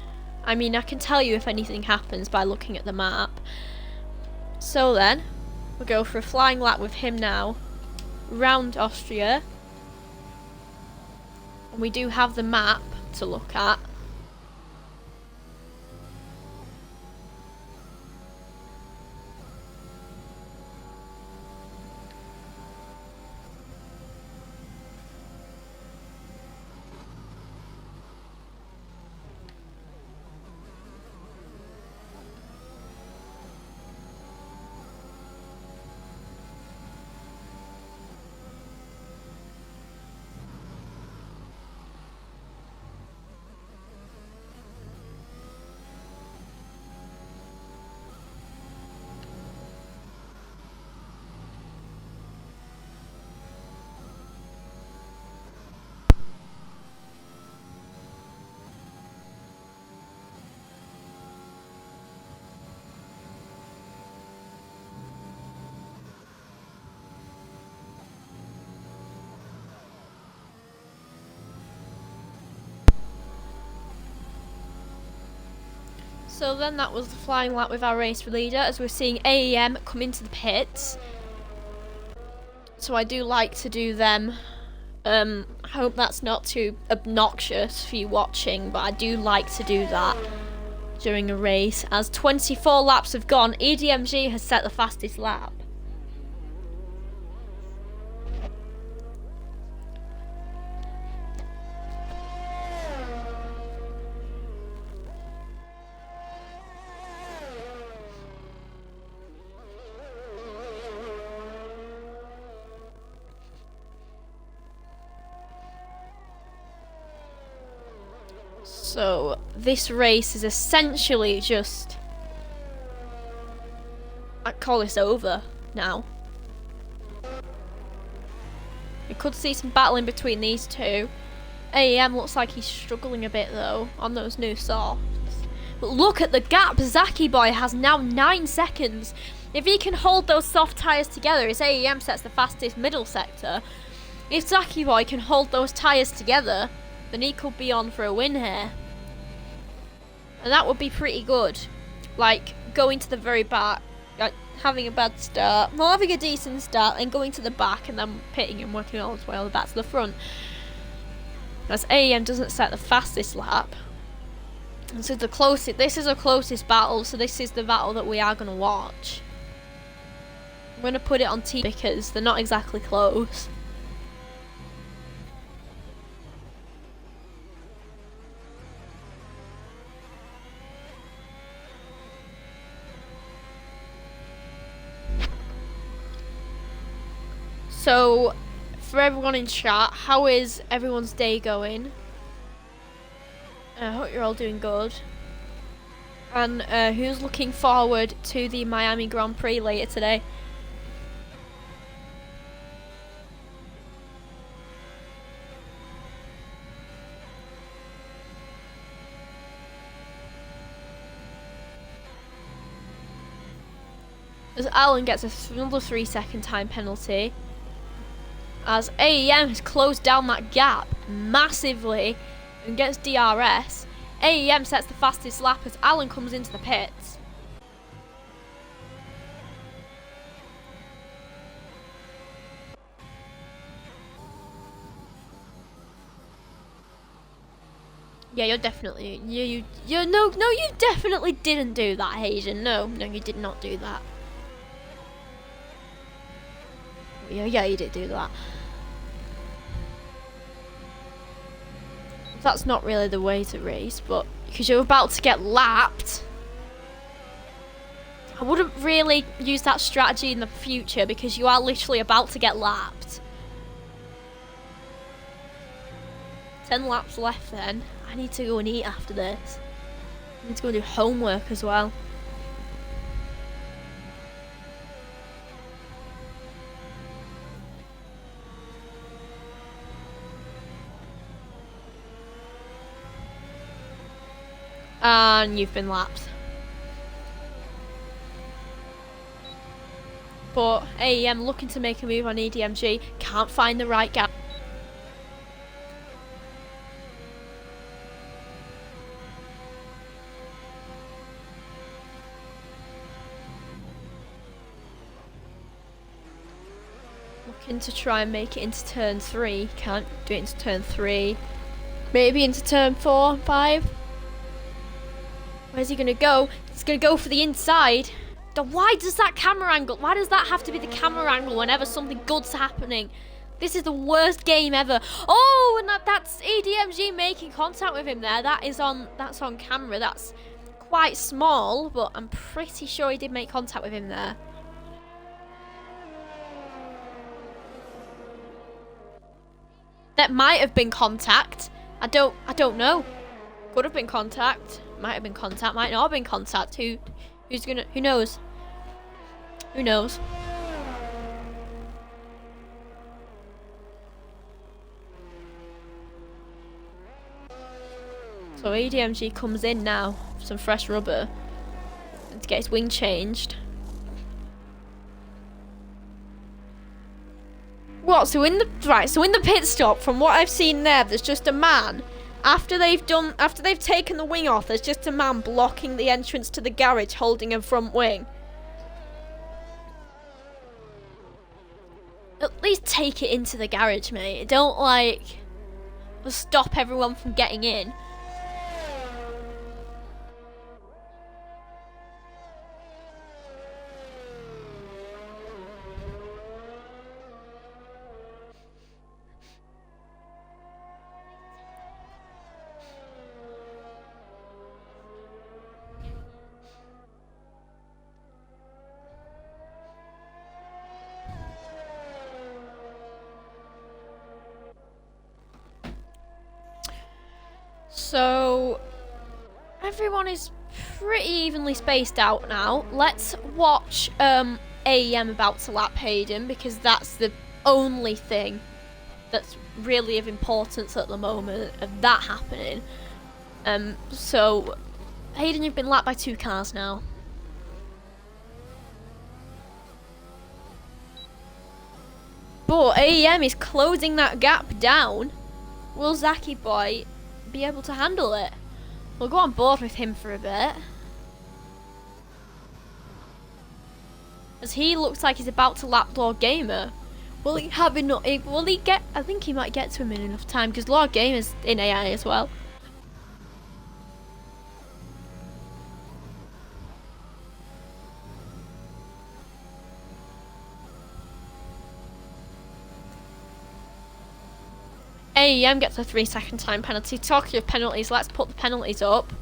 I mean, I can tell you if anything happens by looking at the map. So then, we'll go for a flying lap with him now, round Austria. And we do have the map to look at. So then that was the flying lap with our race leader, as we're seeing AEM come into the pits. So I do like to do them. I hope that's not too obnoxious for you watching, but I do like to do that during a race. As 24 laps have gone, EDMG has set the fastest lap. So this race is essentially just, I call this over now. You could see some battling between these two. AEM looks like he's struggling a bit though on those new softs. But look at the gap. Zaki Boy has now 9 seconds. If he can hold those soft tyres together, his AEM sets the fastest middle sector. If Zaki Boy can hold those tyres together, then he could be on for a win here. And that would be pretty good. Like, going to the very back, like, having a bad start, well, having a decent start, and going to the back, and then pitting and working all the way all the way back to the front. As AEM doesn't set the fastest lap. And so this is the closest battle, so this is the battle that we are going to watch. I'm going to put it on TV because they're not exactly close. So, for everyone in chat, how is everyone's day going? I hope you're all doing good. And who's looking forward to the Miami Grand Prix later today? As Alan gets another 3-second time penalty. As AEM has closed down that gap massively and gets DRS. AEM sets the fastest lap as Alan comes into the pits. Yeah, you're definitely you definitely didn't do that, Hazen. No, you did not do that. Yeah, you did do that. That's not really the way to race, but because you're about to get lapped. I wouldn't really use that strategy in the future because you are literally about to get lapped. 10 laps left then. I need to go and eat after this. I need to go and do homework as well. And you've been lapped. But AEM looking to make a move on EDMG. Can't find the right gap. Looking to try and make it into turn 3. Can't do it into turn 3. Maybe into turn 4, 5. Where's he gonna go? He's gonna go for the inside. Why does that camera angle? Why does that have to be the camera angle whenever something good's happening? This is the worst game ever. Oh, and that's EDMG making contact with him there. That's on camera. That's quite small, but I'm pretty sure he did make contact with him there. That might have been contact. I don't know. Could have been contact. Might have been contact. Might not have been contact. Who knows? Who knows? So EDMG comes in now for some fresh rubber and to get his wing changed. What? So in the pit stop, from what I've seen there's just a man. After they've taken the wing off, there's just a man blocking the entrance to the garage holding a front wing. At least take it into the garage, mate. Don't stop everyone from getting in. So everyone is pretty evenly spaced out now. Let's watch AEM about to lap Hayden, because that's the only thing that's really of importance at the moment of that happening. So Hayden, you've been lapped by 2 cars now. But AEM is closing that gap down. Will Zaki Boy be able to handle it? We'll go on board with him for a bit, as he looks like he's about to lap Lord Gamer. Will he have enough? Will he get? I think he might get to him in enough time, because Lord Gamer's in AI as well. AEM gets a 3-second time penalty. Talking of penalties, let's put the penalties up.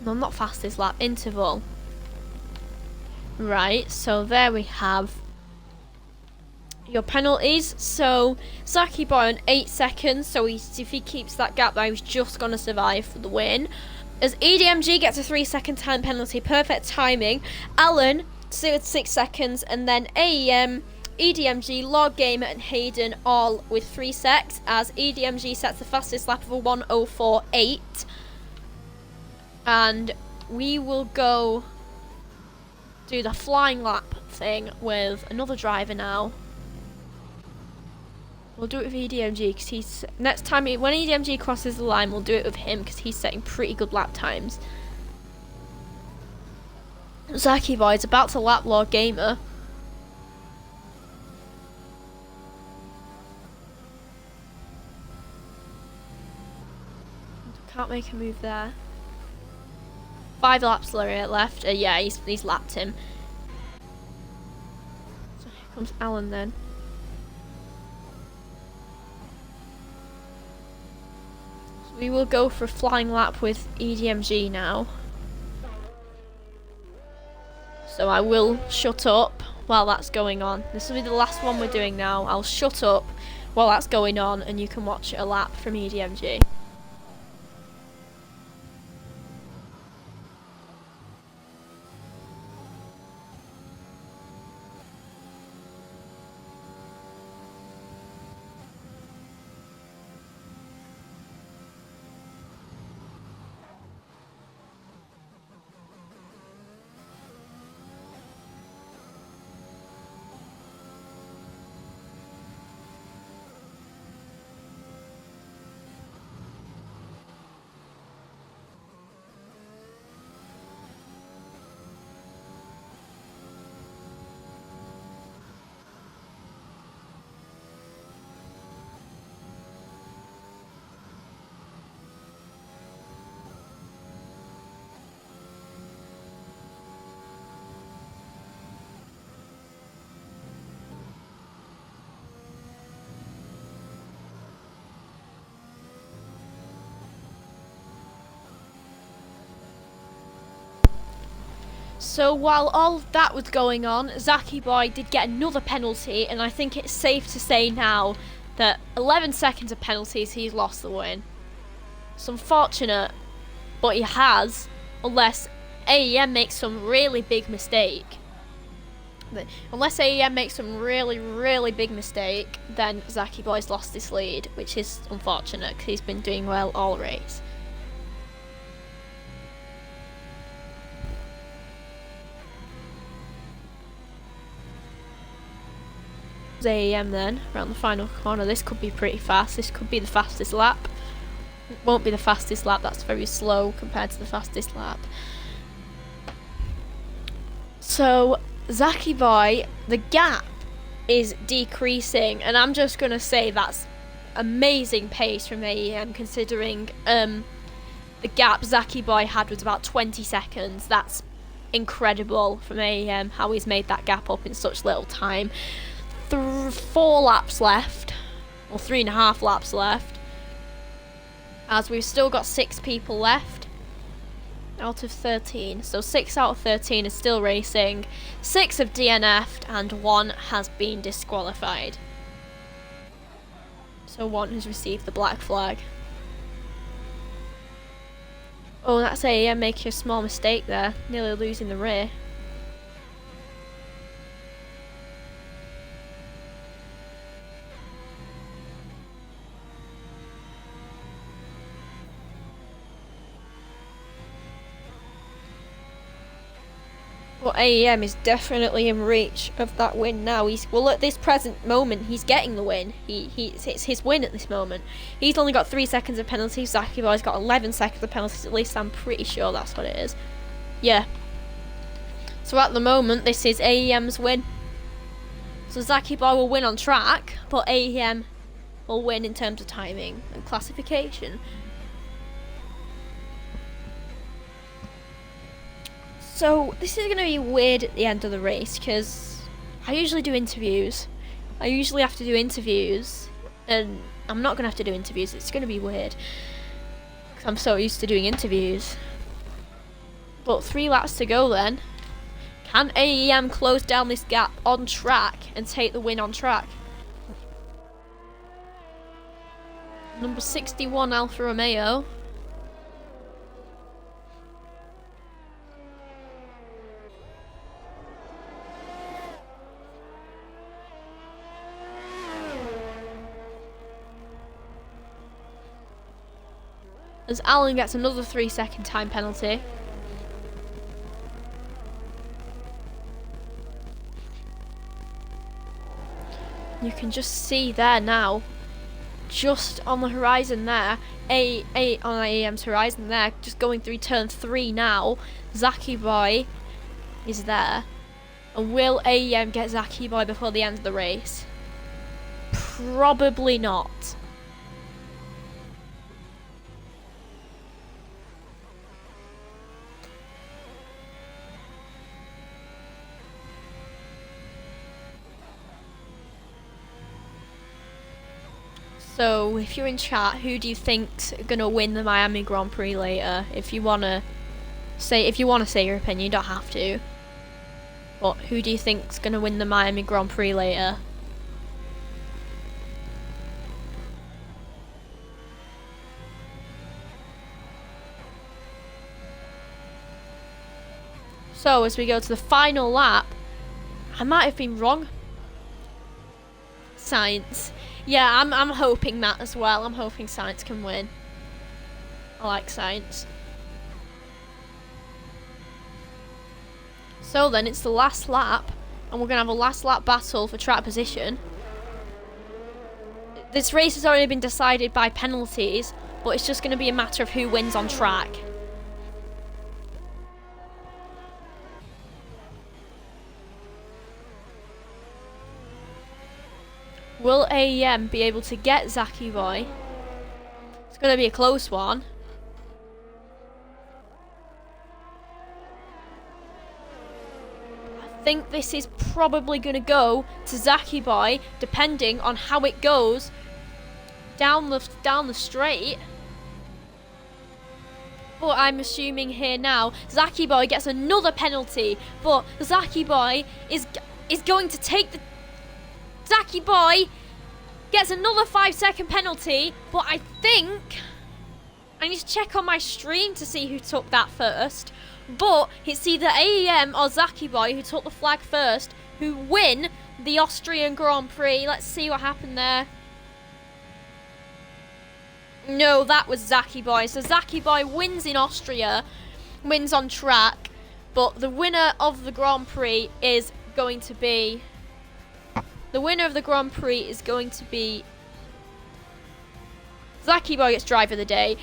No, not fastest lap, interval. Right, so there we have your penalties. So Zaki Boy on 8 seconds, so if he keeps that gap there, he's just going to survive for the win. As EDMG gets a 3-second time penalty, perfect timing. Alan, 6 seconds, and then AEM, EDMG, Lord Gamer and Hayden all with 3 secs, as EDMG sets the fastest lap of a 1:04.8. And we will go do the flying lap thing with another driver now. We'll do it with EDMG, because he's next time when EDMG crosses the line, we'll do it with him, because he's setting pretty good lap times. Zaki Boy is about to lap Lord Gamer. Can't make a move there. 5 laps left. Yeah, he's lapped him. So here comes Alan then. We will go for a flying lap with EDMG now. So I will shut up while that's going on. This will be the last one we're doing now. I'll shut up while that's going on and you can watch a lap from EDMG. So while all of that was going on, Zaki Boy did get another penalty, and I think it's safe to say now that 11 seconds of penalties, he's lost the win. It's unfortunate, but he has, unless AEM makes some really big mistake. Unless AEM makes some really big mistake, then Zaki Boy's lost this lead, which is unfortunate because he's been doing well all race. AEM then, around the final corner. This could be pretty fast. This could be the fastest lap. It won't be the fastest lap, that's very slow compared to the fastest lap. So, Zaki Boy, the gap is decreasing, and I'm just going to say that's amazing pace from AEM considering the gap Zaki Boy had was about 20 seconds. That's incredible from AEM, how he's made that gap up in such little time. 4 laps left, or 3.5 laps left, as we've still got 6 people left out of 13. So 6 out of 13 is still racing, 6 have DNF'd, and 1 has been disqualified. So 1 has received the black flag. Oh, that's AEM making a small mistake there, nearly losing the rear. But AEM is definitely in reach of that win now. Well, at this present moment, he's getting the win. It's his win at this moment. He's only got 3 seconds of penalties. Zaki Boy's got 11 seconds of penalties. At least I'm pretty sure that's what it is. Yeah. So at the moment, this is AEM's win. So Zaki Boy will win on track, but AEM will win in terms of timing and classification. So this is going to be weird at the end of the race because I usually do interviews. I usually have to do interviews, and I'm not going to have to do interviews. It's going to be weird because I'm so used to doing interviews. But 3 laps to go then. Can AEM close down this gap on track and take the win on track? Number 61 Alfa Romeo. As Alan gets another 3-second time penalty. You can just see there now, just on the horizon there, on AEM's horizon there, just going through turn 3 now, Zaki Boy is there. And will AEM get Zaki Boy before the end of the race? Probably not. So, if you're in chat, who do you think's gonna win the Miami Grand Prix later? If you wanna say your opinion, you don't have to. But who do you think's gonna win the Miami Grand Prix later? So, as we go to the final lap, I might have been wrong. Science. Yeah, I'm hoping that as well. I'm hoping Science can win. I like Science. So then it's the last lap, and we're going to have a last lap battle for track position. This race has already been decided by penalties, but it's just going to be a matter of who wins on track. Will AEM be able to get Zaki Boy? It's going to be a close one. I think this is probably going to go to Zaki Boy, depending on how it goes down the straight. But I'm assuming here now, Zaki Boy gets another penalty. But Zaki Boy is going to take the... Zaki Boy gets another 5-second penalty, but I think I need to check on my stream to see who took that first. But it's either AEM or Zaki Boy who took the flag first, who win the Austrian Grand Prix. Let's see what happened there. No, that was Zaki Boy. So Zaki Boy wins in Austria, wins on track, but the winner of the Grand Prix is going to be... The winner of the Grand Prix is going to be Zaki Boy gets driver of the day.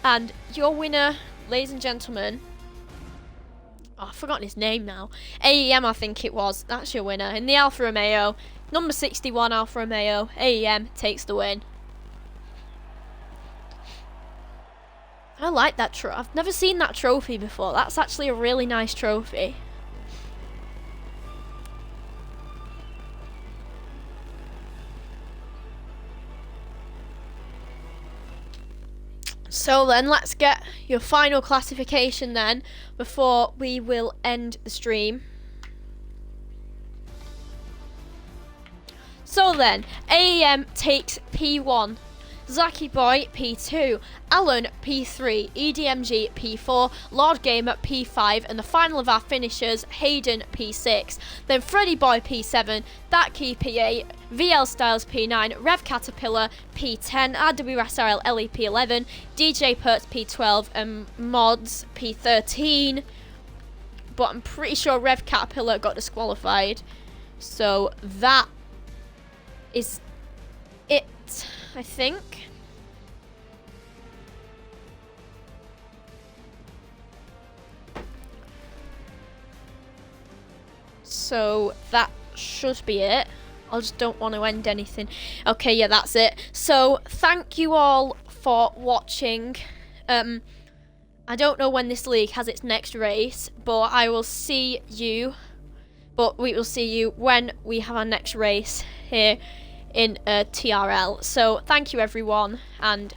And your winner, ladies and gentlemen, oh, I've forgotten his name now. AEM, I think it was. That's your winner. In the Alfa Romeo, number 61 Alfa Romeo, AEM takes the win. I like that trophy. I've never seen that trophy before. That's actually a really nice trophy. So then, let's get your final classification then, before we will end the stream. So then, AEM takes P1, Zaki Boy P2, Alan P3, EDMG P4, Lord Gamer P5, and the final of our finishers, Hayden P6. Then Freddy Boy P7, That Key P8, VL Styles P9, Rev Caterpillar P10, RWSRL LE P11, DJ Perts P12, and Mods P13. But I'm pretty sure Rev Caterpillar got disqualified. So that is it, I think. So that should be it. I just don't want to end anything. Okay, yeah, that's it. So thank you all for watching. I don't know when this league has its next race, but I will see you. But we will see you when we have our next race here in TRL. So thank you everyone, and